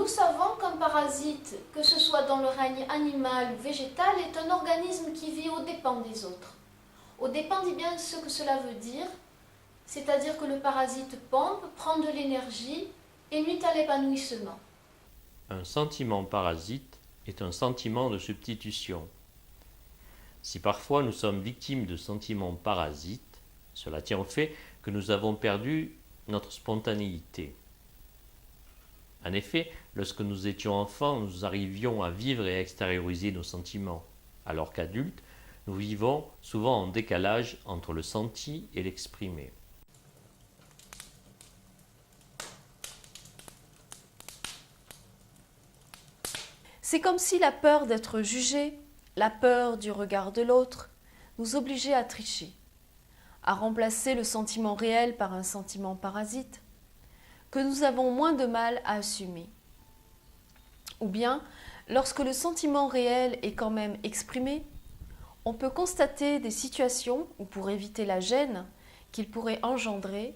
Nous savons qu'un parasite, que ce soit dans le règne animal ou végétal, est un organisme qui vit aux dépens des autres. Aux dépens dit bien ce que cela veut dire, c'est-à-dire que le parasite pompe, prend de l'énergie et nuit à l'épanouissement. Un sentiment parasite est un sentiment de substitution. Si parfois nous sommes victimes de sentiments parasites, cela tient au fait que nous avons perdu notre spontanéité. En effet, lorsque nous étions enfants, nous arrivions à vivre et à extérioriser nos sentiments, alors qu'adultes, nous vivons souvent en décalage entre le senti et l'exprimé. C'est comme si la peur d'être jugé, la peur du regard de l'autre, nous obligeait à tricher, à remplacer le sentiment réel par un sentiment parasite, que nous avons moins de mal à assumer. Ou bien, lorsque le sentiment réel est quand même exprimé, on peut constater des situations où, pour éviter la gêne qu'il pourrait engendrer,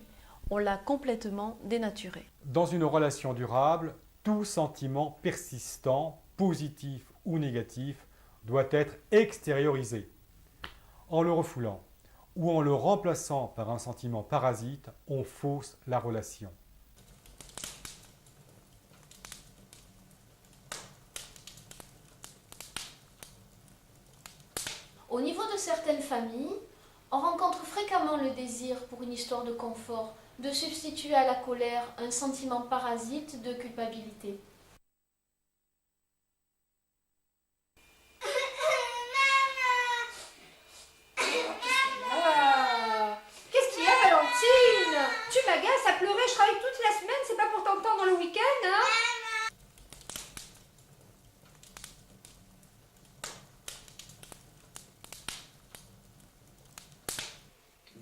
on l'a complètement dénaturé. Dans une relation durable, tout sentiment persistant, positif ou négatif, doit être extériorisé. En le refoulant ou en le remplaçant par un sentiment parasite, on fausse la relation. Au niveau de certaines familles, on rencontre fréquemment le désir, pour une histoire de confort, de substituer à la colère un sentiment parasite de culpabilité. Qu'est-ce qu'il y a, Valentine? Tu m'agaces à pleurer, je travaille toute la semaine, c'est pas pour t'entendre le week-end, hein?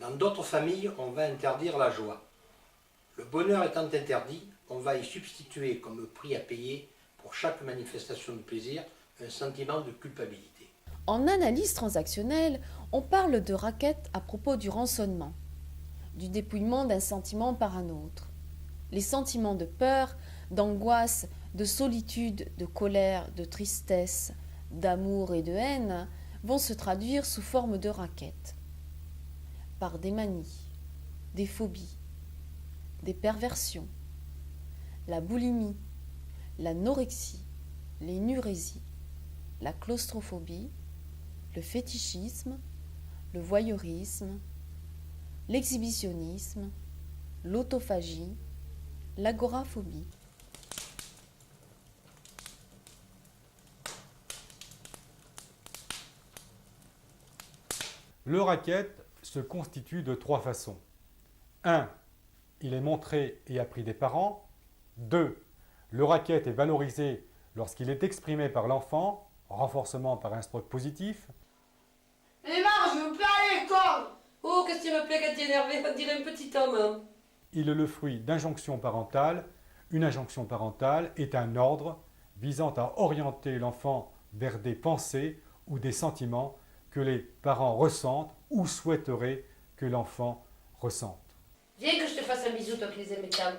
Dans d'autres familles, on va interdire la joie. Le bonheur étant interdit, on va y substituer comme prix à payer pour chaque manifestation de plaisir un sentiment de culpabilité. En analyse transactionnelle, on parle de racket à propos du rançonnement, du dépouillement d'un sentiment par un autre. Les sentiments de peur, d'angoisse, de solitude, de colère, de tristesse, d'amour et de haine vont se traduire sous forme de racket, par des manies, des phobies, des perversions, la boulimie, l'anorexie, l'énurésie, la claustrophobie, le fétichisme, le voyeurisme, l'exhibitionnisme, l'autophagie, l'agoraphobie. Le racket se constitue de 3 façons. 1. Il est montré et appris des parents. 2. Le racket est valorisé lorsqu'il est exprimé par l'enfant, renforcement par un stroke positif. Et marre, je veux plus aller à l'école. Oh, qu'est-ce qui me plaît quand t'es énervé, on dirait un petit homme. Hein. Il est le fruit d'injonctions parentales. Une injonction parentale est un ordre visant à orienter l'enfant vers des pensées ou des sentiments que les parents ressentent ou souhaiteraient que l'enfant ressente. Viens que je te fasse un bisou, toi qui les aimes calmes.